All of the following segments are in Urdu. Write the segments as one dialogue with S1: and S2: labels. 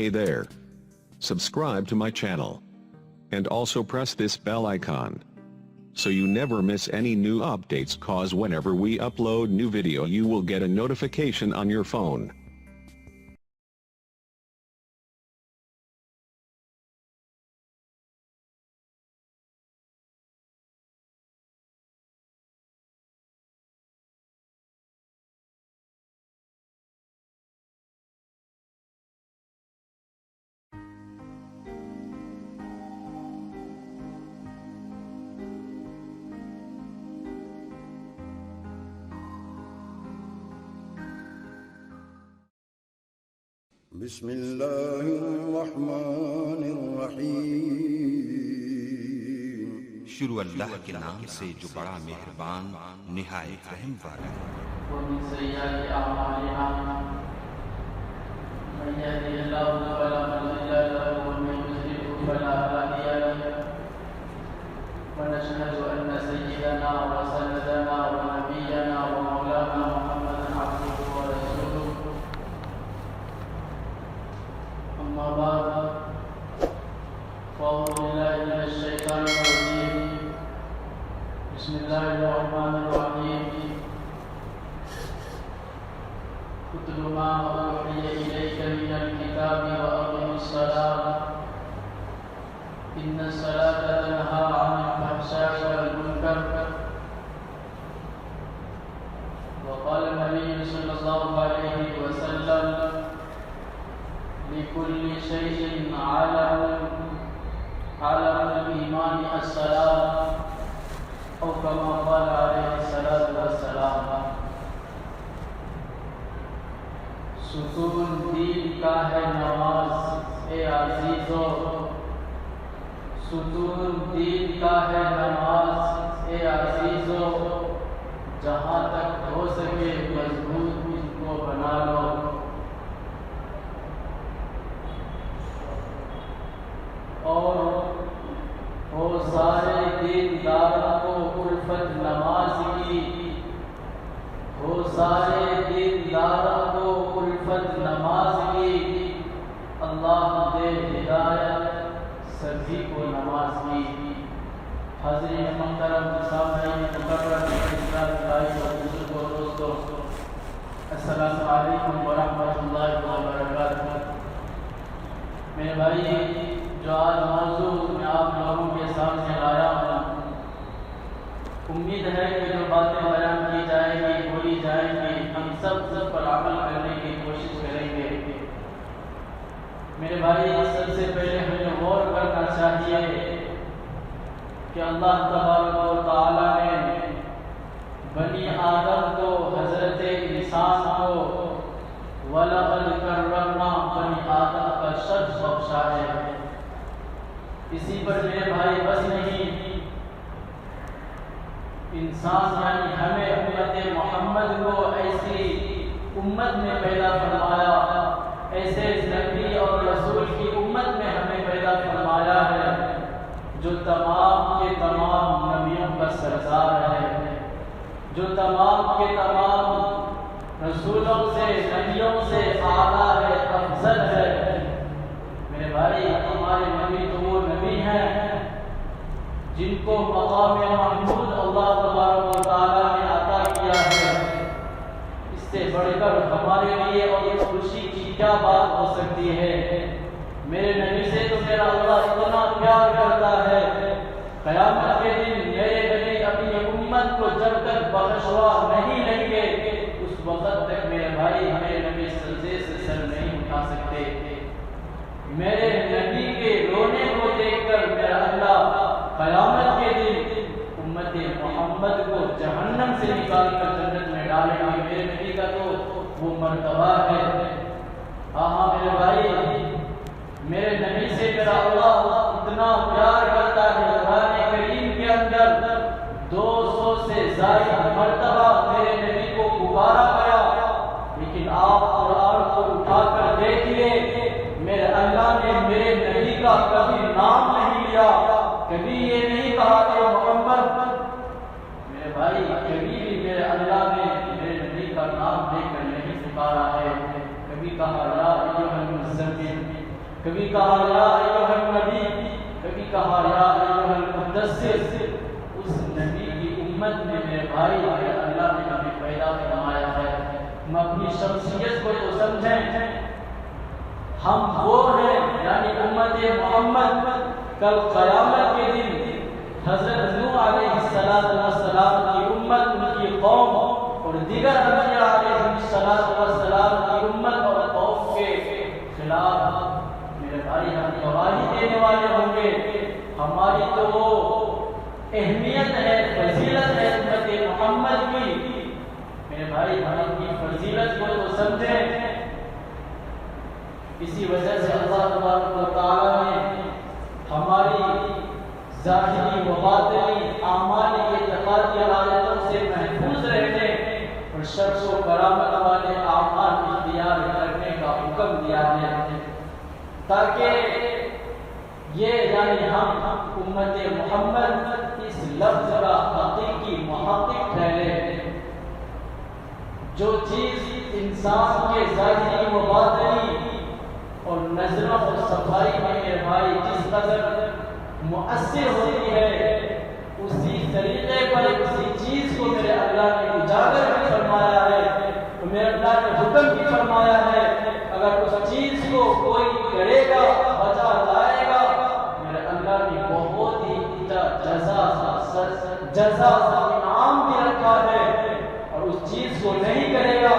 S1: Hey there. Subscribe to my channel. And also press this bell icon, so you never miss any new updates, cause whenever we upload new video you will get a notification on your phone.
S2: بسم الله الرحمن الرحیم۔
S3: شروع اللہ کے نام سے جو بڑا مہربان نہایت رحم والا ہے۔
S4: ومن سیئات اعمالنا من يهده الله فلا مضل له ومن يضلل فلا هادي له ونشهد ان سيدنا وسندنا ونبينا ومولانا محمدا عبده ورسوله أما بعد فأعوذ بالله من الشيطان الرجيم بسم الله الرحمن الرحيم اتل ما أوحي إليك من الكتاب وأقم الصلاة إن الصلاة تنهى عن الفحشاء والمنكر وقال النبي صلى الله عليه وسلم لكل شيء علم الإيمان الصلاة أو كما قال عليه الصلاة والسلام۔ ستون دین کا ہے نماز اے عزیزو، ستون دین کا ہے نماز اے عزیزو، جہاں تک ہو سکے مضبوط ان کو بنا لو۔ اور وہ سارے دینداروں کو الفت نماز کی، وہ سارے دینداروں کو الفت نماز کی، اللہ دے ہدایت سبھی کو نماز کی۔ حاضرین محترم، سامعین مکرم، اسلام بھائی اور بزرگوں، دوستوں، السلام علیکم ورحمۃ اللہ وبرکاتہ۔ میرے بھائی، جو آج موضوع میں آپ لوگوں کے سامنے لایا ہوں، امید ہے کہ جو باتیں بیان کی جائیں گی، بولی جائیں گی، ہم سب پر عمل کرنے کی کوشش کریں گے۔ میرے بھائی، سب سے پہلے ہمیں غور کرنا چاہیے کہ اللہ تبارک و تعالیٰ نے بنی آدم کو، حضرت انسان کو وَلَقَدْ كَرَّمْنَا بنی آدم کا شرف بخشا ہے۔ اسی پر میرے بھائی بس نہیں، انسان یعنی ہمیں امت محمد کو ایسی امت میں پیدا فرمایا، ایسے نبی اور رسول کی امت میں ہمیں پیدا فرمایا ہے جو تمام کے تمام نبیوں کا سردار ہے، جو تمام کے تمام رسولوں سے، نبیوں سے اعلیٰ ہے، افضل ہے۔ میرے بھائی، ہمارے نبی تو وہ نبی ہیں جن کو مقام محمود اللہ تبارک و تعالیٰ نے عطا کیا ہے۔ اس سے بڑھ کر ہمارے لیے اور اس خوشی کی کیا بات ہو سکتی ہے؟ میرے نبی سے تو میرا اللہ اتنا پیار کرتا ہے، قیامت کے دن میرے نبی اپنی امت کو جب تک بخشوا نہیں لیں گے، اس وقت تک میرے بھائی ہمیں نبی سجدے سے سر نہیں اٹھا سکتے۔ میرے نبی کے رونے کو دیکھ کر میرا اللہ قیامت کے دن امت محمد کو جہنم سے نکال کر جنت میں ڈالے گا۔ میرے نبی کا تو وہ مرتبہ ہے۔ ہاں میرے بھائی، میرے نبی سے میرا اللہ اتنا پیار کرتا ہے، قرآن کریم کے اندر 200 سے زائد مرتبہ میرے نبی کو پکارا گیا، لیکن آپ قرآن کو اٹھا کر دیکھیے، میرے اللہ نے میرے نبی کا کبھی نام نہیں لیا، کبھی یہ نہیں کہا کہ محمد۔ میرے بھائی، کبھی بھی میرے اللہ نے میرے نبی کا نام لے کر نہیں پکارا ہے، کبھی کہا یا ایھا المزمل، کبھی کہا یا ایھا النبی، کبھی کہا یا ایھا المدثر۔ اس نبی کی امت میں میرے بھائی اللہ نے ہمیں پیدا فرمایا ہے۔ ہم اپنی شخصیت کو تو سمجھیں، ہم وہ ہیں یعنی امت محمد۔ کل قیامت کے دن حضرت نوح علیہ السلام کی امت، ان کی قوم اور دیگر انبیاء علیہ السلام کی امت اور قوم کے خلاف میرے بھائی ہم گواہی دینے والے ہوں گے۔ ہماری تو وہ اہمیت ہے، فضیلت ہے امت محمد کی۔ میرے بھائی ہم اپنی فضیلت کو تو سمجھیں۔ اسی وجہ سے اللہ تبارک و تعالی نے ہماری ظاہری و باطنی اعمال کے اعتقادی حالتوں سے محفوظ رہنے اور شرف و کرامت والے اعمال اختیار کرنے کا حکم دیا ہے، تاکہ یہ یعنی ہم امت محمد اس لفظ کا حقیقی محقق ٹھہرے۔ جو چیز انسان کے ظاہری و باطنی اور نظروں اور صفائی میں میرے بھائی جس قدر مؤثر ہوتی ہے، اسی طریقے پر اسی چیز کو میرے اللہ نے اجاگر بھی فرمایا ہے، اور میرے اللہ نے حکم بھی فرمایا ہے۔ اگر اس چیز کو کوئی کرے گا، بچا لائے گا، میرے اللہ نے بہت ہی جزا انعام بھی رکھا ہے۔ اور اس چیز کو نہیں کرے گا،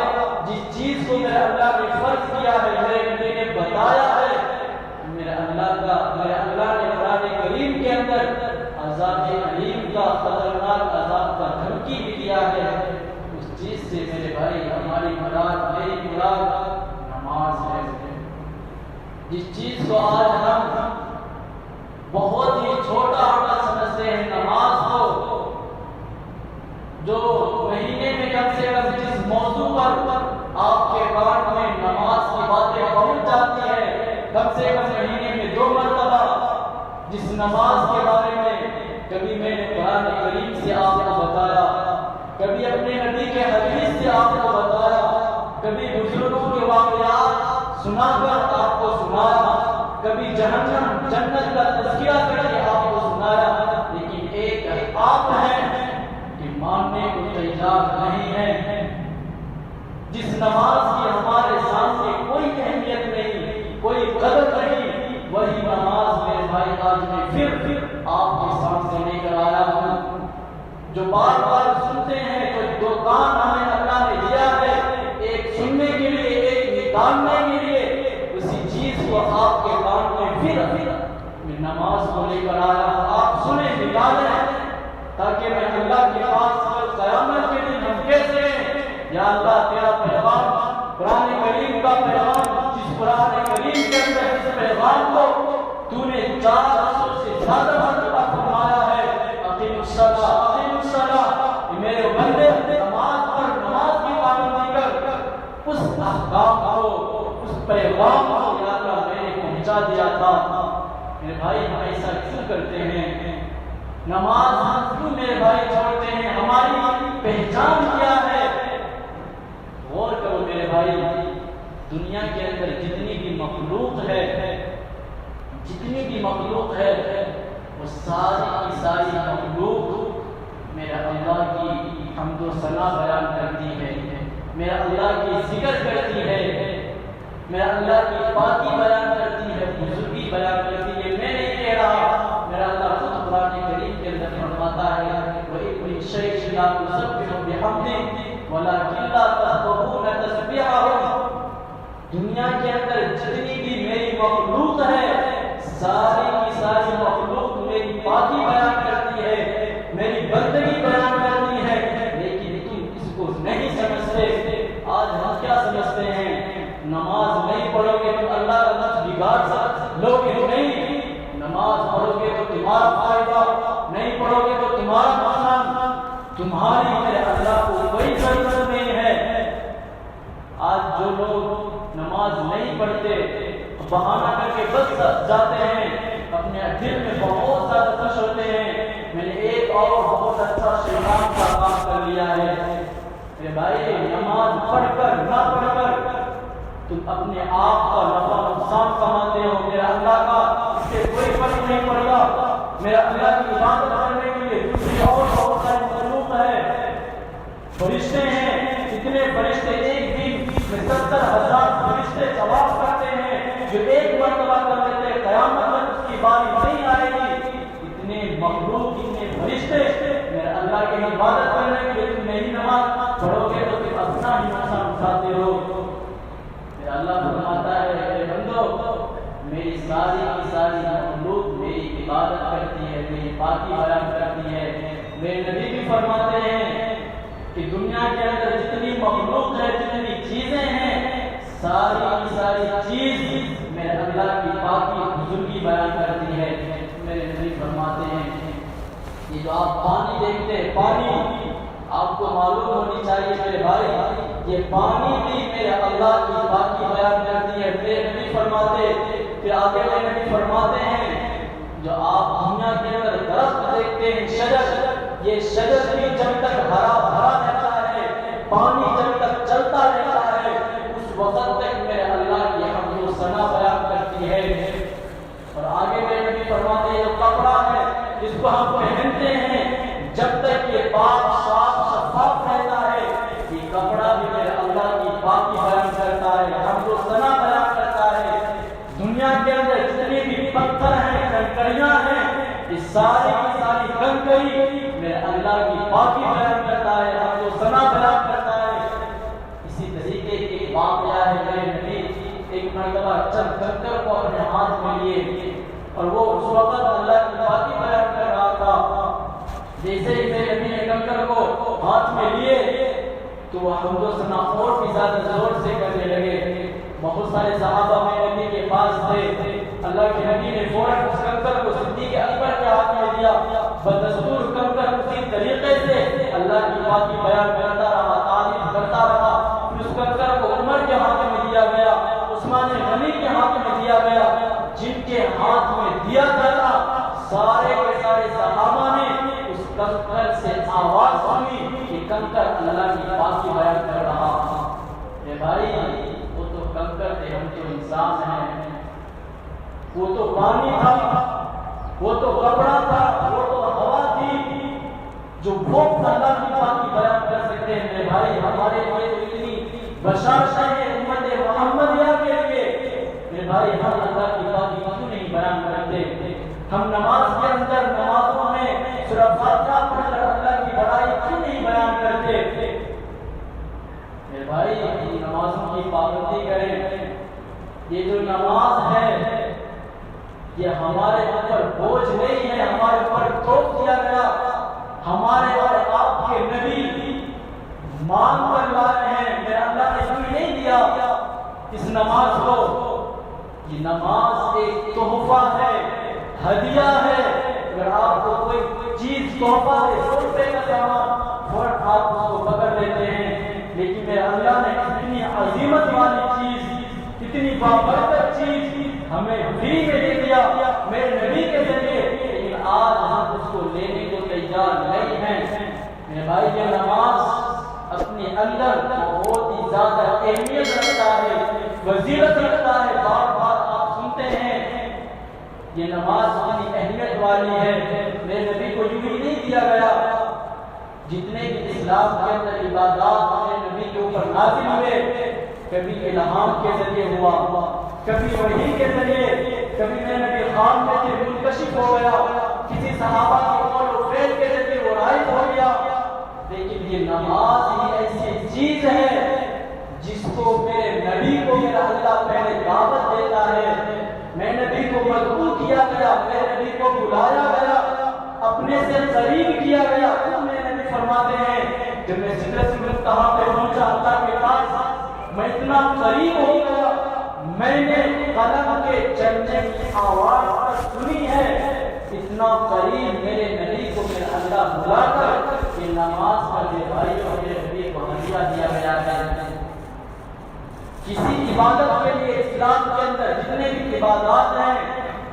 S4: جس چیز کو میرے اللہ نے فرض کیا ہے، میرے نبی نے بتایا ہے، میرے اللہ نے قرآن کریم کے اندر عذاب علیم کا، خطرناک عذاب کا دھمکی بھی دیا ہے۔ اس چیز سے میرے بھائی ہماری مراد، میری مراد نماز ہے۔ جس چیز کو آج ہم بہت ہی چھوٹا عمل سمجھتے ہیں، نماز کو، جو مہینے میں کم سے کم جس موضوع پر آپ کے کان میں نماز کی باتیں پہنچ جاتی ہے، کم سے کم مہینے میں 2 مرتبہ جس نماز کے بارے میں کبھی میں نے قرآن کریم سے آپ کو بتایا، کبھی اپنے نبی کے حدیث سے آپ کو بتایا، کبھی بزرگوں کے واقعات سنا کر آپ کو سنایا، کبھی جہنم جنت کا تذکرہ کر کے آپ کو سنایا، لیکن ایک آپ ہیں کہ ماننے کو تیار نہیں ہے۔ جس نماز کی ہمارے سامنے کوئی اہمیت نہیں، کوئی قدر نہیں، وہی نماز میرے بھائی آج میں پھر آپ کے سامنے لے کر آیا ہوں۔ جو بار بار سنتے ہیں، جو 2 کان ہمیں اللہ نے دیا ہے، ایک سننے کے لیے، ایک نکالنے کے لیے، اسی چیز کو آپ کے کان میں پھر میں نماز کو لے کر آیا ہوں۔ آپ سنیں، نکالیں، تاکہ میں اللہ کے پاس قیامت کے دن ہم کیسے ہیں، یا اللہ تیرا پیغام، قرآن کریم کا پیغام، جس قرآن کریم کے اندر اس پیغام کو تو نے 400 سے زیادہ مرتبہ فرمایا ہے، اقیم الصلاۃ، اقیم الصلاۃ، میرے بندے نماز پر، نماز کی پابندی کر۔ اس احکام کو، اس پیغام کو یا اللہ میں نے پہنچا دیا تھا۔ میرے بھائی ہم ایسا کیوں کرتے ہیں؟ نماز ہم کیوں میرے بھائی چھوڑتے ہیں؟ ہماری پہچان کیا ہے؟ غور کرو میرے بھائی، دنیا کے اندر جتنی بھی مخلوق ہے، وہ ساری کی ساری مخلوق میرا اللہ کی حمد و ثنا بیان کرتی ہے، میرا اللہ کی ذکر کرتی ہے، میرا اللہ کی پاکی بیان کرتی ہے، بزرگی بیان کرتی ہے۔ میں نہیں کہہ رہا، میرا اللہ خود قرآن کریم کے اندر فرماتا ہے، وَإِن شَيْءٍ لَا يُسَبِّحُ بِحَمْدِهِ وَلَكِنْ لَا تَفْقَهُونَ تَسْبِيحَهُمْ۔ دنیا کے اندر جتنی بھی میری مخلوق ہے، ساری کی ساری مخلوق میری پاکی بیان کرتی ہے، میری بندگی بیان کرتی ہے، لیکن تم اس کو نہیں سمجھتے۔ آج ہم کیا سمجھتے ہیں؟ نماز نہیں پڑھو گے تو اللہ کا نفس بگاڑ لو گے نہیں، نماز پڑھو گے تو تمہارا فائدہ، نہیں پڑھو گے تو تمہارا نقصان، تمہاری میرے اللہ کو کوئی ضرورت نہیں ہے۔ آج جو لوگ نماز نہیں پڑھتے، بہانہ کر کے بس جاتے ہیں، اپنے دل میں بہت زیادہ خوش ہوتے ہیں، میں نے ایک اور بہت اچھا شیطان کا کام کر لیا ہے۔ میرے بھائی نماز پڑھ کر نہ پڑھ کر تم اپنے آپ کا نفع نقصان کماتے ہو، میرا اللہ کا اس سے کوئی فرق نہیں پڑتا۔ میرا اللہ کی عبادت کرنے کے لیے دوسری اور بہت ساری مخلوق ہے، فرشتے ہیں، اتنے فرشتے ایک دن میں 70,000 فرشتے طواف کرتے ہیں، جو ایک مرتبہ کر لیتے ہیں قیامت تک اس کی باری نہیں آئے گی۔ اتنے مخلوق، اتنے فرشتے میرے اللہ کی عبادت کرنے کے لیے تم نہیں نماز پڑھو گے تو تم اپنا ہی نقصان اٹھاتے ہو۔ میرا اللہ فرماتا ہے اے بندو، میری ساری کی ساری مخلوق میری عبادت کرتی ہے، میری پاکی بیان کرتی ہے۔ میرے نبی بھی فرماتے ہیں کہ دنیا کے اندر جتنی مخلوق ہے، جتنی چیزیں ہیں، ساری کی ساری چیز میرے اللہ کی پاکی بزرگی بیان کرتی ہے۔ میرے نبی فرماتے ہیں یہ جو آپ پانی دیکھتے ہیں، پانی آپ کو معلوم ہونی چاہیے میرے بھائی، یہ پانی بھی میرے اللہ کی پاکی بیان کرتی ہے۔ میرے نبی فرماتے، پھر آگے میرے نبی فرماتے ہیں جو آپ دنیا کے اندر درخت دیکھتے ہیں، شجر، یہ شجر بھی جب تک ہرا بھرا رہتا ہے، پانی جب تک چلتا رہتا ہے، اس وقت تک میرے اللہ کی حمد و ثنا بیان کرتی ہے۔ اور آگے میرے نبی فرماتے ہیں جو کپڑا ہے جس کو ہم پہنتے ہیں، جب تک یہ پاک صاف شفاف رہتا ہے، یہ کپڑا بھی میرے اللہ کی پاکی بیان کرتا ہے، حمد و ثنا بیان کرتا ہے۔ دنیا کے اندر جتنے بھی پتھر ہیں، کنکریاں ہیں، یہ ساری کی ساری کنکری میرے اللہ کی پاکی بیان کرتا ہے، حمد و ثنا بیان کرتا ہے۔ اسی طریقے کی ایک واقعہ ہے، میرے نبی ایک مرتبہ چند کنکر کو اپنے ہاتھ میں لیے اور وہ اس وقت اللہ کی پاکی بیان کر رہا تھا۔ جیسے ہی میرے نبی نے کنکر کو ہاتھ میں لیے تو وہ حمد و ثنا اور بھی زیادہ زور سے کرنے لگے۔ بہت سارے صحابہ میرے نبی کے پاس تھے، اللہ کے نبی نے فوراً اس کنکر کو صدیق اکبر کے ہاتھ میں دیا۔ بدستور کنکر اسی طریقے سے اللہ کی پاکی بیان کرتا رہا، تعریف کرتا رہا۔ پھر اس کنکر کو عمر کے ہاتھ میں دیا گیا، عثمان غنی کے ہاتھ میں دیا گیا۔ جن کے ہاتھ میں دیا گیا سارے کے سارے صحابہ نے اس کنکر سے آواز سنی کہ کنکر اللہ کی پاکی بیان کر رہا۔ اے بھائی، وہ تو کنکر تھے، ہم تو انسان ہیں۔ وہ تو پانی تھا، وہ تو کپڑا تھا، وہ تو ہوا تھی، جو وہ اللہ کی پاکی بیان کر سکتے ہیں۔ میرے بھائی، ہمارے لیے تو اتنی بشارت ہے امت محمدیہ کے لیے۔ میرے بھائی، ہم اللہ کی پاکی کیوں نہیں بیان کرتے؟ ہم نماز کے اندر نمازوں میں سورہ فاتحہ پڑھ کر اللہ کی بڑائی کیوں نہیں بیان کرتے؟ میرے بھائی، نمازوں کی پابندی کریں۔ یہ جو نماز ہے یہ ہمارے اوپر بوجھ نہیں ہے، ہمارے اوپر توپ دیا گیا۔ ہمارے اور آپ کے نبی مانگ کر لائے ہیں، میرا اللہ نے کوئی نہیں دیا اس نماز کو۔ یہ نماز ایک تحفہ ہے، ہدیہ ہے۔ اگر آپ کو کوئی چیز تحفہ دے، 100 روپے کا سامان، فوراً آپ اس کو پکڑ لیتے ہیں۔ لیکن میرے اللہ نے اتنی عظیمت والی چیز، اتنی بابرکت چیز ہمیں فری میں دے دیا میرے نبی کے ذریعے، لیکن آج ہم اس کو لینے کو تیار نہیں ہیں۔ میرے بھائی، یہ نماز اپنے اندر بہت ہی زیادہ اہمیت رکھتا ہے، فضیلت رکھتا ہے۔ بار بار آپ سنتے ہیں یہ نماز اتنی اہمیت والی ہے۔ میرے نبی کو یوں ہی نہیں دیا گیا۔ جتنے بھی اسلام کے اندر عبادات میرے نبی کے اوپر نازل ہوئے، کبھی الہام کے ذریعے ہوا، کبھی وحی کے ذریعے، کبھی میرے نبی خواب میں سے منکشف ہو گیا، کسی صحابہ کے قول و فعل کے ذریعے وہ رائج ہو گیا۔ لیکن یہ نماز ہی ایسی چیز ہے جس کو میرے نبی کو میرا اللہ پہلے دعوت دیتا ہے۔ میرے نبی کو مدعو کیا گیا، میرے نبی کو بلایا گیا، اپنے سے قریب کیا گیا۔ میرے نبی فرماتے ہیں کہ میں سدرۃ المنتہا پہ پہنچا، اللہ کے پاس میں اتنا قریب ہو گیا، میں نے قلم کے چلنے کی آواز سنی ہے۔ اتنا قریب میرے نبی کو میرا اللہ بلا کر یہ نماز کا بھائی اور میرے نبی کو ہدیہ دیا گیا ہے۔ کسی عبادت کے لیے اسلام کے اندر جتنے بھی عبادات ہیں،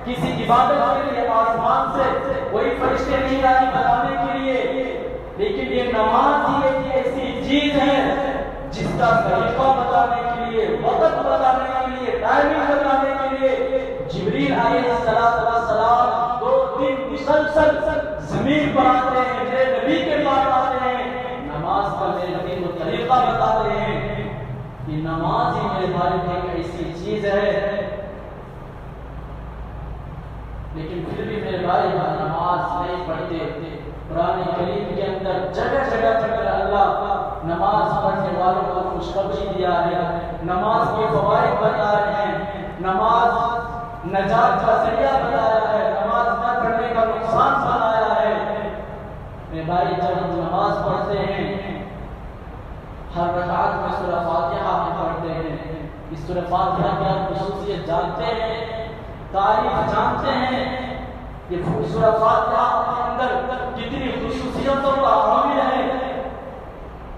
S4: کسی عبادت کے لیے آسمان سے کوئی فرشتے نہیں آئے بتانے کے لیے، لیکن یہ نماز ہی ایک ایسی چیز ہے جس کا طریقہ بتانے کے لیے لیے، وقت بتانے کے لیے، ٹائمنگ بتانے کے لیے جبریل علیہ السلام 2 دن مسلسل زمین پر آتے ہیں، میرے نبی کے پاس آتے ہیں، نماز کا میرے نبی کو طریقہ بتاتے ہیں کہ نماز ہی میرے بھائی ایک ایسی چیز ہے، لیکن پھر بھی میرے بھائی نماز نہیں پڑھتے۔ قرآن کریم کے اندر جگہ جگہ پر اللہ نماز پڑھنے والوں کو خوشخبری دیا ہے، نماز کے فوائد بتا رہے ہیں، نماز نجات کا ذریعہ بتایا ہے، نماز نہ پڑھنے کا نقصان بتایا ہے۔ میرے بھائی جب ہم نماز پڑھتے ہیں ہر رکعت میں سورہ فاتحہ میں پڑھتے ہیں، اس سورہ فاتحہ کی آپ خصوصیت جانتے ہیں، تاریخ جانتے ہیں، یہ سورہ فاتحہ کے اندر کتنی خصوصیتوں کا حامل ہے۔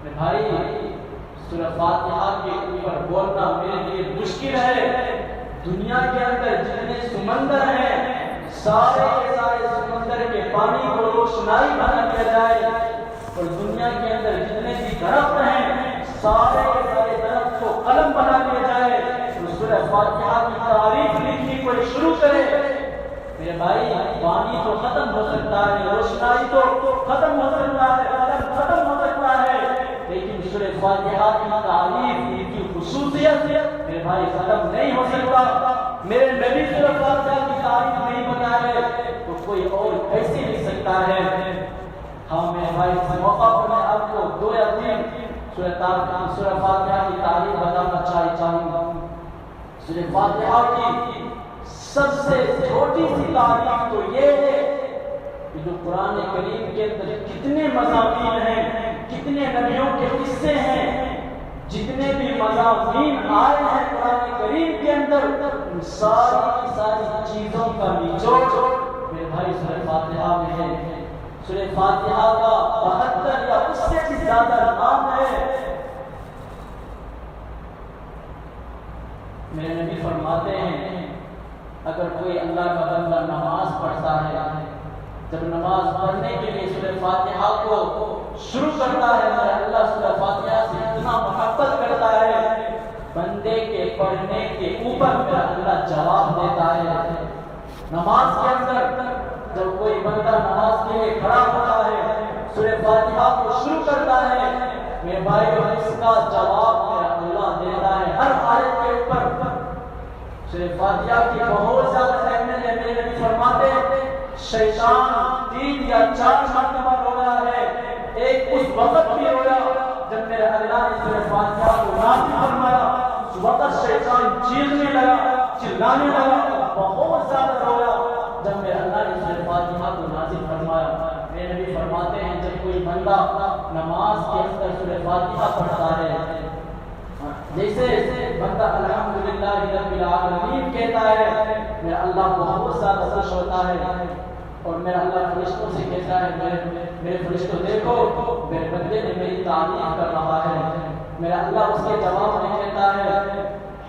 S4: میرے بھائی سورہ فاتحہ کے اوپر بولنا میرے لیے مشکل ہے۔ دنیا کے اندر جتنے سمندر ہیں سارے کے سارے سمندر کے پانی کو روشنائی بنا دیا جائے، اور دنیا کے اندر جتنے بھی درخت ہیں سارے کے سارے درخت کو قلم بنا دیا جائے، اور سورہ فاتحہ کی تعریف لکھنی کوئی شروع کرے، میرے بھائی پانی تو ختم ہو سکتا ہے، روشنائی تو ختم ہو سکتا ہے، قلم ختم ہو سکتا ہے، لیکن سورہ فاتحہ کی تعریف کی خصوصیت میرے بھائی ختم نہیں ہو سکتا۔ میرے نبی سورہ فاتحہ کی تعریف نہیں بتائے تو کوئی اور کیسے لکھ سکتا ہے؟ ہاں میرے بھائی اس موقع پر میں آپ کو 2 یا 3 سورہ فاتحہ کی تعریف بتانا چاہوں گا۔ سورہ فاتحہ کی سب سے چھوٹی سی تعریف تو یہ ہے کہ جو قرآن کریم کے اندر کتنے مضامین ہیں، کتنے نبیوں کے قصے ہیں، جتنے بھی مضامین آئے ہیں قرآن کریم کے اندر، ان ساری کی ساری چیزوں کا نچوڑ میرے بھائی سورہ فاتحہ میں ہے۔ سورہ فاتحہ کا 72 یا اس سے بھی زیادہ نام ہے۔ میرے نبی فرماتے ہیں اگر کوئی اللہ کا بندہ نماز پڑھتا ہے، جب نماز پڑھنے کے لیے سورہ فاتحہ کو شروع کرتا ہے، اللہ سورہ فاتحہ سے اتنا محبت کرتا ہے، بندے کے پڑھنے کے اوپر میرا اللہ جواب دیتا ہے۔ نماز کے اندر جب کوئی بندہ نماز کے لیے کھڑا ہوتا ہے، سورہ فاتحہ کو شروع کرتا ہے، میرے بھائیو اس کا جواب میرا اللہ دیتا ہے ہر آیت کے اوپر۔ سورہ فاتحہ کی بہت زیادہ اہمیت ہے۔ میرے نبی فرماتے ہیں شیطان 3 یا 4 مرتبہ رویا ہے، ایک اس وقت بھی رویا جب میرے اللہ نے سورہ فاتحہ کو نازل فرمایا، اس وقت شیطان چیخنے لگا، چلانے لگا، بہت زیادہ رویا جب میرے اللہ نے سورہ فاتحہ کو نازل فرمایا۔ میرے نبی فرماتے ہیں جب کوئی بندہ نماز کے اندر سورہ فاتحہ پڑھتا ہے، جیسے بندہ الحمدللہ رب العالمین کہتا ہے، میرا اللہ بہت زیادہ خوش ہوتا ہے، اور میرا اللہ فرشتوں سے کہتا ہے میرے فرشتوں دیکھو میرے بندے نے میری تعریف کر رہا ہے۔ میرا اللہ اس کے جواب میں کہتا ہے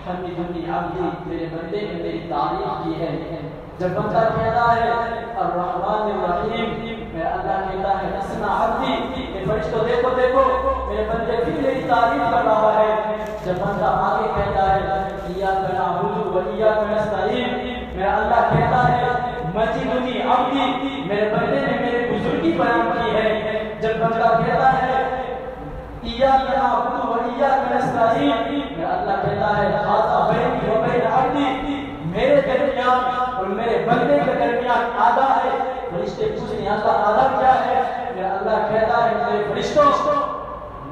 S4: حمیدنی عبدی، میرے بندے نے میری تعریف کی ہے۔ جب بندہ کہتا ہے الرحمن الرحیم، میرا اللہ کہتا ہے حسنا عبدی، میرے فرشتوں دیکھو میرے بندے بھی میری تعریف کر رہا ہے۔ جب بندہ آگے کہتا ہے ایاک نعبد و ایاک نستعین، میرا اللہ کہتا ہے مجیدنی عبدی، میرے بندے نے میری بزرگی بیان کی ہے۔ جب بندہ کہتا ہے ایاک نعبد و ایاک نستعین، میرا اللہ کہتا ہے ھذا بینی و بین عبدی، میرے درمیان اور میرے بندے کے درمیان آدھا ہے۔ فرشتے پوچھیں اللہ آدھا کیا ہے؟ میرا اللہ کہتا ہے میرے فرشتوں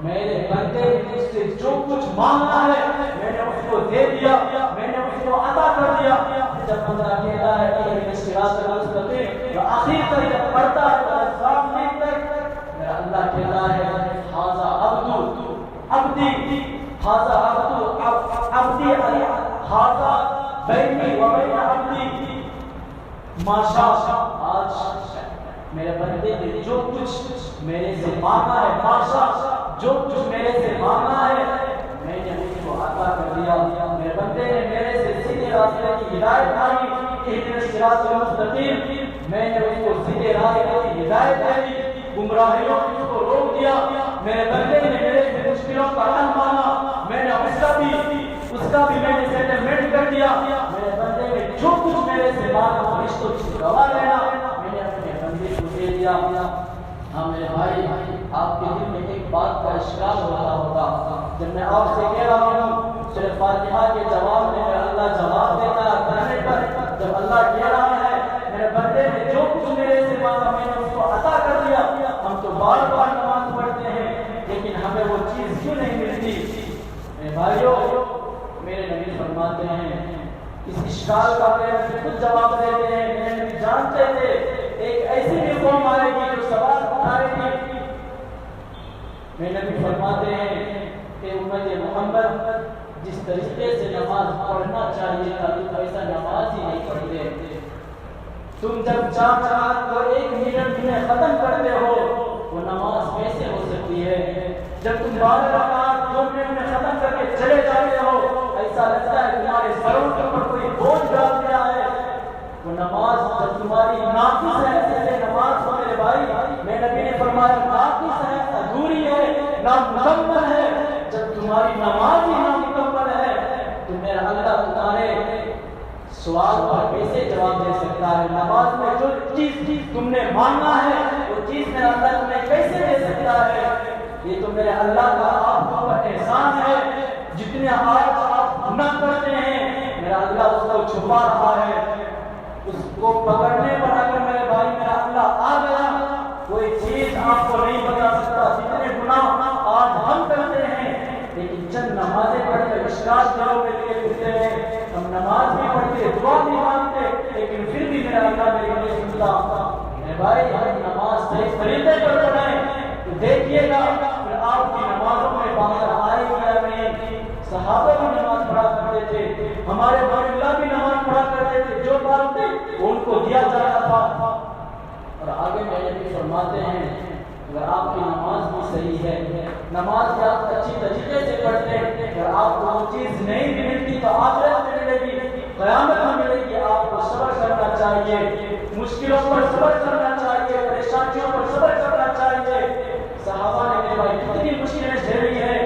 S4: میرے بندے نے اس سے جو کچھ مانگا ہے میں نے اس کو دے دیا، میں نے اس کو عطا کر دیا۔ جب بندہ کہتا ہے کہ صراط المستقیم، آخر تک جب پڑھتا ہے سامنے تک میرا اللہ کہتا ہے ھذا عبدی، ھذا عبدی، ھذا بینی و بین عبدی، ماشاء آج میرے بندے نے جو کچھ میرے سے مانگا ہے، ماشاء جو کچھ میرے سے مانگا ہے میں نے اس کو عطا کر دیا۔ میرے بندے نے میرے سے سیدھے راستے کی ہدایت مانگی، اہدنا الصراط المستقیم، میں نے اس کو سیدھے راستے کی ہدایت دی، گمراہیوں سے اس کو روک دیا۔ میرے بندے نے میرے سے مشکلوں کا حل مانگا، میں نے اس کا بھی کا بھی میں نے سیٹلمنٹ کر دیا، میرے بندے نے جو کچھ میرے سے مانگا رشتوں کی گواہ لینا میں نے اپنے بندے کو دے دیا۔ ہاں میرے بھائی، آپ کے دل میں ایک بات کا اشکال ہوتا ہوگا، جب میں آپ سے کہہ رہا ہوں سورہ فاتحہ کے جواب میں اللہ جواب دیتا ہے کرنے پر، جب اللہ کہہ رہا ہے میرے بندے نے جو کچھ میرے سے مانگا میں نے اس کو عطا کر دیا، ہم تو بار بار نماز پڑھتے ہیں لیکن ہمیں وہ چیز کیوں نہیں ملتی؟ میرے بھائیوں، میرے نبی فرماتے ہیں اس اشکال کا میں خود جواب دیتے ہیں، میرے نبی جانتے تھے ایک ایسی بھی قوم آئے گی جو سوال اٹھائے گی۔ میرے نبی فرماتے ہیں کہ امت محمد جس طریقے سے نماز پڑھنا چاہیے تھا تم ایسا نماز ہی نہیں پڑھتے، تم جب 4 رکعت کو 1 منٹ میں ختم کرتے ہو وہ نماز کیسے ہو سکتی ہے؟ جب تم 12 رکعت 2 منٹ میں ختم کر کے چلے جاتے ہو ایسا لگتا ہے تمہارے سروں کے اوپر کوئی بوجھ ڈال دیا ہے۔ وہ نماز جب تمہاری ناقص ہے، ایسے نماز ہو میرے بھائی، میرے نبی نے فرمایا ناقص ہے، ادھوری ہے، نامکمل ہے۔ جب تمہاری نماز ہی نامکمل ہے تو میرا اللہ تمہارے سوال پر کیسے جواب دے سکتا ہے؟ نماز میں جو چیز تم نے مانگا ہے وہ چیز میرا اللہ تمہیں کیسے دے سکتا ہے؟ یہ تو میرے اللہ کا آپ کو احسان ہے۔ جتنے آج آپ گناہ کرتے ہیں میرا اللہ اس کو چھپا رہا ہے، اس کو پکڑنے پر اگر میرے بھائی میرا اللہ آ گیا کوئی چیز آپ کو نہیں بتا سکتا۔ جتنے گناہ آج ہم کرتے ہیں لیکن چند نمازیں پڑھ کر اشکال دلوں کے لیے پھرتے ہیں، ہم نماز بھی پڑھتے دعا بھی مانگتے لیکن پھر بھی میرا اللہ میرے لیے سنتا۔ میرے بھائی ہم نماز صحیح طریقے پر پڑھیں تو دیکھیے گا پھر آپ کی نمازوں میں باہر آئے گی یا نہیں۔ صحابہ بھی نماز پڑھا کرتے تھے، ہمارے بڑے اللہ بھی نماز پڑھا کرتے تھے، جو مانگتے وہ ان کو دیا جاتا تھا۔ اور آگے میرے نبی فرماتے ہیں اگر آپ کی نماز بھی صحیح ہے، نماز بھی آپ اچھی طریقے سے پڑھتے ہیں، اگر آپ کو وہ چیز نہیں بھی ملتی تو آخرت میں ملے گی، قیامت میں ملے گی۔ آپ کو صبر کرنا چاہیے، مشکلوں پر صبر کرنا چاہیے، پریشانیوں پر صبر کرنا چاہیے۔ صحابہ نے میرے بھائی کتنی مشکلیں جھیلی ہیں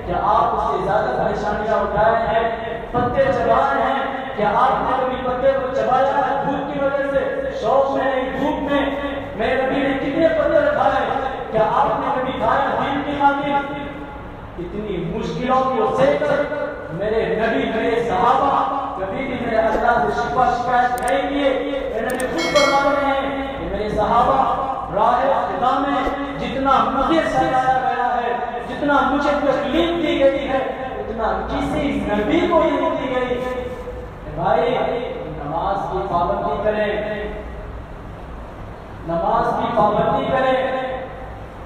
S4: کہ آپ اس سے زیادہ پریشانیاں اٹھائے ہیں، پتے چبائے ہیں کہ آپ نے کبھی پتے کو چبایا ہے دھوپ کی وجہ سے، شوق میں نہیں دھوپ میں؟ میرے نبی نے کتنے پتے کھائے؟ کیا آپ نے کبھی کھایا دین کی خاطر؟ اتنی مشکلوں کو سہ کر میرے نبی میرے صحابہ کبھی بھی میرے اللہ سے شکوہ شکایت نہیں کیے۔ میرے نبی خود فرماتے ہیں کہ میرے صحابہ راہ خدا میں جتنا مجھے سجایا گیا ہے، جتنا مجھے تکلیف دی گئی ہے اتنا کسی نبی کو نہیں دی گئی۔ بھائی نماز کی پابندی کریں، نماز کی پابندی کریں۔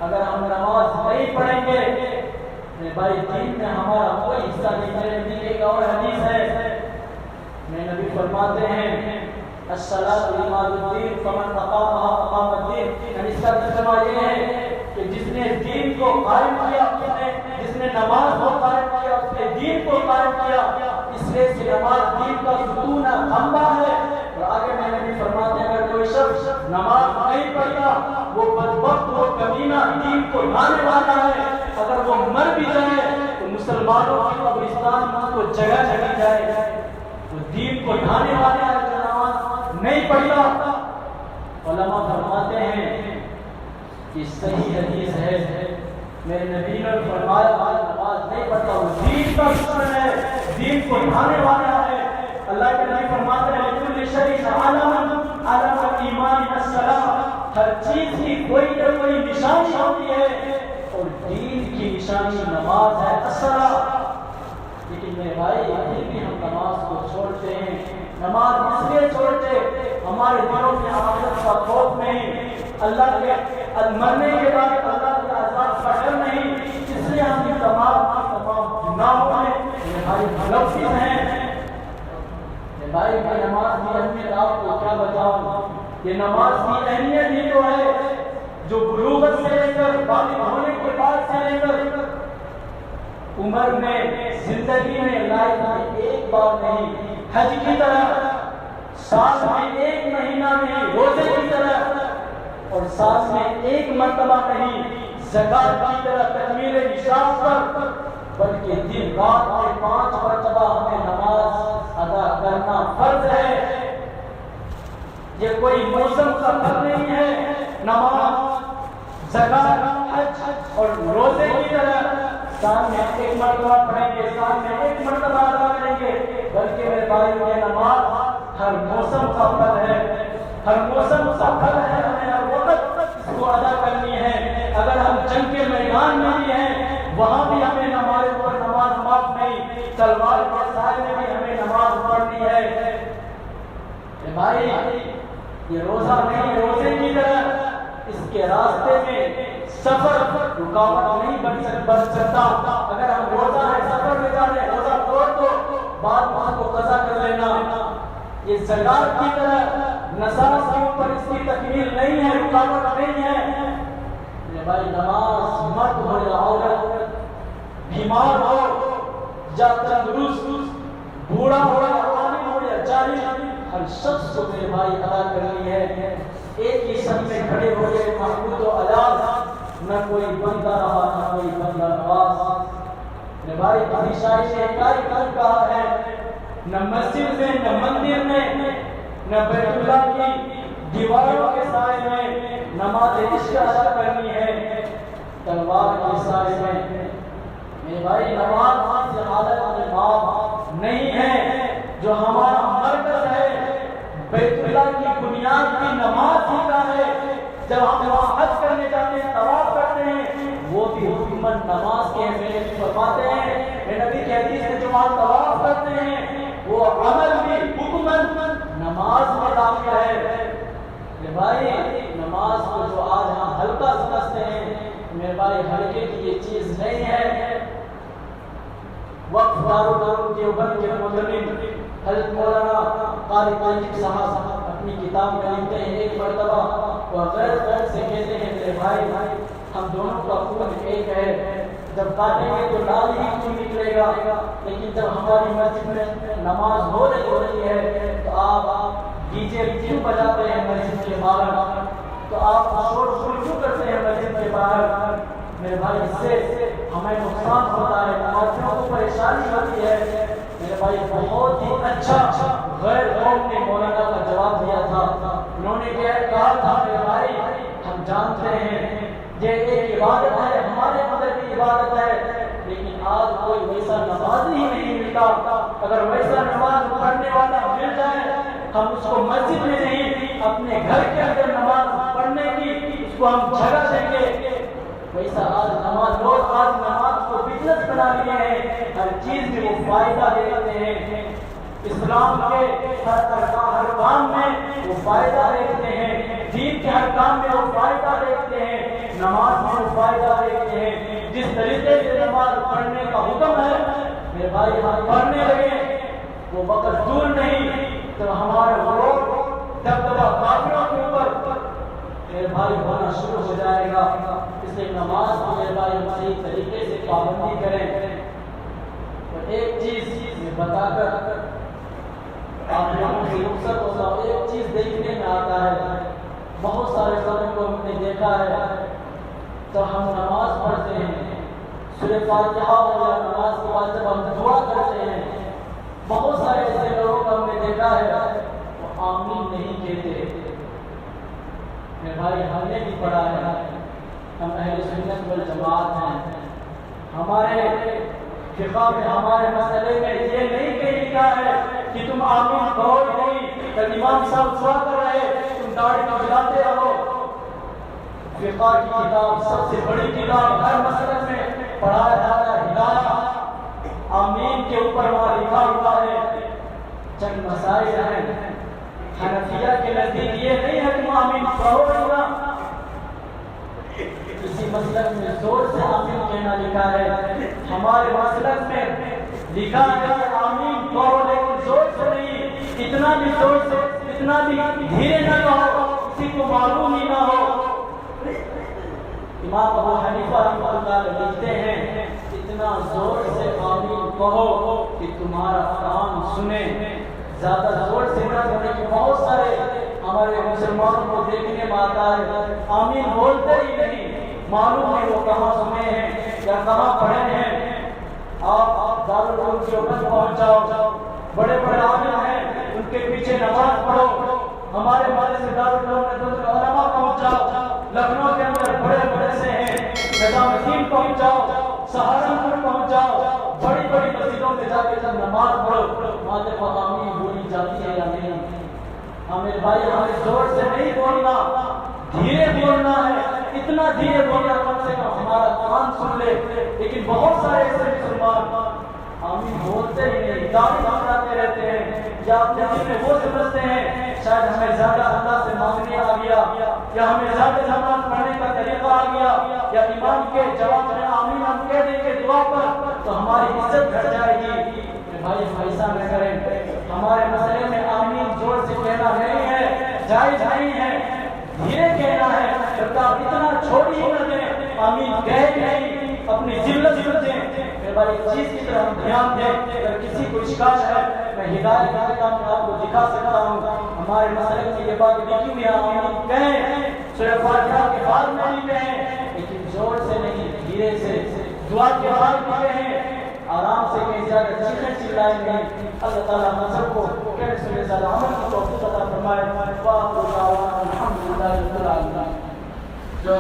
S4: اگر ہم نماز نہیں پڑھیں گے میرے بھائی دین میں ہمارا کوئی حصہ نہیں۔ میرے نبی ایک اور حدیث ہے، میرے نبی فرماتے ہیں الصلاۃ عماد الدین فمن اقامها اقام الدین، یعنی اس کا ترجمہ یہ ہے کہ جس نے دین کو قائم کیا، جس نے نماز کو قائم کیا اس نے دین کو قائم کیا، اس لیے کہ نماز دین کا ستون ہے، کھمبا ہے۔ اور آگے میں نبی فرماتے ہیں اگر کوئی شخص نماز نہیں پڑھتا وہ بدبخت، وہ کمینہ دین کو ڈھانے والا ہے، اگر وہ مر بھی جائے تو مسلمانوں کے قبرستان میں اس کو جگہ چلی جائے۔ وہ دین کو ڈھانے والا ہے جو نماز نہیں پڑھتا۔ علماء فرماتے ہیں کہ صحیح حدیث ہے، میرے نبی نے فرمایا آج نماز نہیں پڑھتا وہ دین کا دشمن ہے، دین کو ڈھانے والا ہے۔ اللہ کے نبی فرماتے ہیں کل شیء علم ایمان الصلاۃ، ہر چیز کی کوئی نہ کوئی نشانی ہوتی ہے اور دین کی نشانی نماز ہے الصلاۃ۔ لیکن میرے بھائی ابھی بھی ہم نماز کو چھوڑتے ہیں۔ نماز اس لیے چھوڑتے ہمارے دلوں میں آخرت کا خوف نہیں، اللہ کے مرنے کے بعد اللہ کے عذاب کا ڈر نہیں، اس لیے ہم یہ تمام گناہوں میں میرے بھائی ملوث ہیں۔ میرے بھائی میں نماز کی اہمیت آپ کو کیا بتاؤں؟ یہ نماز کی اہمیت ہی تو ہے جو بلوغت سے لے کر بالغ ہونے کے بعد سے لے کر عمر میں زندگی میں لائف میں ایک بار نہیں، حج کی طرح سال میں ایک مہینہ نہیں، روزے کی طرح اور سال میں ایک مرتبہ نہیں، زکات کی طرح تکمیل نصاب پر، بلکہ دن رات میں 5 مرتبہ ہمیں یہ کوئی موسم کا پھل نہیں ہے. نماز، زکات، حج اور روزے کی طرح سال میں ایک مرتبہ پڑھیں گے، سال میں ایک مرتبہ ادا کریں گے، بلکہ میرے بھائی یہ نماز ہر موسم کا پھل ہے. ہر موسم کا پھل ہے، ہمیں ہر وقت اس کو ادا کرنی ہے. اگر ہم جنگ کے میدان میں بھی ہیں وہاں بھی ہمیں ہمارے اوپر نماز معاف نہیں، تلوار کے سائے میں بھی ہمیں نماز پڑھنی ہے. بھائی یہ روزہ نہیں، روزے کی طرح اس کے راستے میں سفر رکاوٹ نہیں بن سکتا. اگر ہم روزہ ہے، سفر میں جا رہے ہیں، روزہ توڑ دو، بعد کو قضا کر لینا. یہ زکات کی طرح نصاب کے اوپر اس کی تکمیل نہیں ہے، رکاوٹ نہیں ہے. بھائی نماز مرد ہو یا عورت، بیمار ہو یا تندرست، بوڑھا ہو یا عالم ہو یا جاہل، ہر شخص کو میرے بھائی ادا کرنی ہے. ایک ہی سب میں کھڑے ہو گئے محمود و اجاز، نہ کوئی بندہ رہا نہ کوئی بندہ نواز. میرے بھائی کسی شاعر نے ایک کہا ہے، نہ مسجد میں نہ مندر میں نہ بیت اللہ کی دیواروں کے سائے میں نماز عشق ادا کرنی ہے، تلوار کے سائے میں. میرے بھائی نماز سے حالت میں معاف نہیں ہے. جو ہمارا مرکز ہے بیت اللہ کی بنیاد کی نماز ہی کا ہے. جب ہم وہاں حج کرنے جاتے ہیں، طواف کرتے ہیں، وہ بھی حکمت نماز کے اہمیت فرماتے ہیں. نبی کی حدیث میں جو وہاں طواف کرتے ہیں وہ عمل بھی حکمت نماز میں داخل ہے. میرے بھائی نماز کو جو آج ہم ہلکا سمجھتے ہیں، میرے بھائی ہلکے کی یہ چیز نہیں ہے. وقت دارالعلوم دیوبند کے مدرس حضرت مولانا قاری طیب صاحب اپنی کتاب میں لکھتے ہیں، ایک مرتبہ وہ غیر سے کہتے ہیں، میرے بھائی ہم دونوں کا خون ایک ہے، جب کاٹیں گے تو لال ہی خون نکلے گا، لیکن جب ہماری مسجد میں نماز ہو رہی ہے تو آپ ڈی جے کیوں بجاتے ہیں مسجد کے باہر، تو آپ شور کیوں کرتے ہیں مسجد کے باہر. میرے بھائی اس سے ہمیں نقصان ہوتا ہے، نمازیوں کو پریشانی ہوتی ہے. میرے بھائی بہت ہی اچھا غیر قوم نے مولانا کا جواب دیا تھا. انہوں نے کہا تھا، میرے بھائی ہم جانتے ہیں یہ ایک عبادت ہے، ہمارے مدد کی عبادت ہے، لیکن آج کوئی ویسا نمازی ہی نہیں ملتا. اگر ویسا نماز پڑھنے والا مل جائے، ہم اس کو مسجد میں نہیں اپنے گھر کے اندر نماز پڑھنے کی اس کو ہم جگہ دیں گے. ویسا آج نماز کو بزنس بنا لیے ہیں، ہر چیز میں وہ فائدہ دیتے ہیں. اسلام کے ہر کام میں وہ فائدہ دیکھتے ہیں، دین کے ہر کام میں وہ فائدہ دیکھتے ہیں، نماز میں وہ فائدہ دیکھتے ہیں. جس طریقے سے نماز پڑھنے کا حکم ہے میرے بھائی ہم پڑھنے لگے، وہ وقت دور نہیں تو ہمارے غرور دبدبہ کافروں کے اوپر میرے بھائی ہونا شروع ہو جائے گا. اس لیے نماز کو میرے بھائی صحیح طریقے سے پابندی کریں. اور ایک چیز یہ بتا کر آپ لوگوں سے رخصت ہوتا ہوں، ایک چیز دیکھنے میں آتا ہے، بہت سارے لوگوں کو ہم نے دیکھا ہے تو ہم نماز پڑھتے ہیں، سورہ فاتحہ اور نماز کے بعد جب ہم دعا کرتے ہیں، بہت سارے ایسے لوگوں کو ہم نے دیکھا ہے وہ آمین نہیں کہتے. میرے بھائی ہم نے بھی پڑھا ہے، ہم اہل سنت والجماعت ہیں، ہمارے فقہ میں ہمارے مسئلے میں یہ نہیں کہ لکھا ہے کہ تم آمین کہو نہیں، جب امام صاحب دعا کر رہے تم داڑھی کھجلاتے رہو. فقہ کی کتاب سب سے بڑی کتاب ہر مسئلے میں پڑھایا جاتا ہے ہدایہ، آمین کے اوپر وہاں لکھا ہوا ہے. چند مسائل ہیں، حنفیہ کے نزدیک یہ نہیں ہے تم آمین کہو نہیں، اسی مسلک میں زور سے آمین کہنا لکھا ہے. ہمارے مسلک میں لکھا ہے آمین کہو لیکن زور سے نہیں، اتنا بھی زور سے اتنا بھی دھیرے نہ کہو کسی کو معلوم ہی نہ ہو. امام ابو حنیفہ رحمۃ اللہ علیہ لکھتے ہیں اتنا زور سے آمین کہو کہ تمہارا کان سنے، زیادہ زور سے نہ کہنے. کہ بہت سارے ہمارے مسلمانوں کو دیکھنے میں آتا ہے آمین بولتے ہی نہیں، معلوم ہے وہ کہاں سنے ہیں یا کہاں پڑھے ہیں. آپ دارالعلوم دیوبند پہنچ جاؤ، بڑے بڑے عالم ہیں ان کے پیچھے نماز پڑھو، ہمارے والد سے علماء پہنچاؤ، لکھنؤ کے اندر بڑے بڑے سے ہیں، نظام الدین پہنچاؤ، سہارنپور پہنچاؤ، بڑی بڑی مسجدوں میں جا کے جب نماز پڑھو ماتھے پر آمین بولی جاتی ہے یا نہیں؟ ہمیں بھائی ہمیں زور سے نہیں بولنا، دھیرے بولنا ہے، اتنا دھیرے بولنا کم سے کم ہمارا کان سن لے۔ لیکن بہت سارے ایسے مسلمان آمین بولتے ہی نہیں، داڑھی منڈاتے رہتے ہیں، یا اپنے دل میں وہ سمجھتے ہیں شاید ہمیں زیادہ اللہ سے مانگنے آ گیا، یا ہمیں زیادہ نماز پڑھنے کا طریقہ آ گیا، یا امام کے جواب میں آمین ہم کہہ دیں گے دعا پر تو ہماری عزت گھٹ جائے گی۔ بھائی ایسا نہ کریں، ہمارے مسئلے میں آمین زور سے کہنا نہیں ہے، جائز نہیں ہے، دھیرے کہنا ہے، جب آپ اتنا چھوڑی ہی نہ دیں، آمین کہہ نہیں اپنی ذلت سمجھیں۔ میرے بھائی ایک چیز کی طرف ہم دھیان دیں، اگر کسی کو اشکال ہے میں ہدایت کرتا ہوں، آپ کو دکھا سکتا ہوں، ہمارے مسئلے میں یہ بات لکھی ہوئی ہے، آمین کہیں، سورہ فاتحہ کے بعد میں بھی کہیں، لیکن زور سے نہیں، دھیرے سے، دعا کے بعد بھی کہیں، آرام سے کہیں، زیادہ چیخیں چلائیں نہیں۔ اللہ تعالیٰ ہم سب کو کہنے سنے زیادہ عمل کی توفیق عطا فرمائے۔ وآخر دعوانا الحمدللہ رب العالمین۔ جو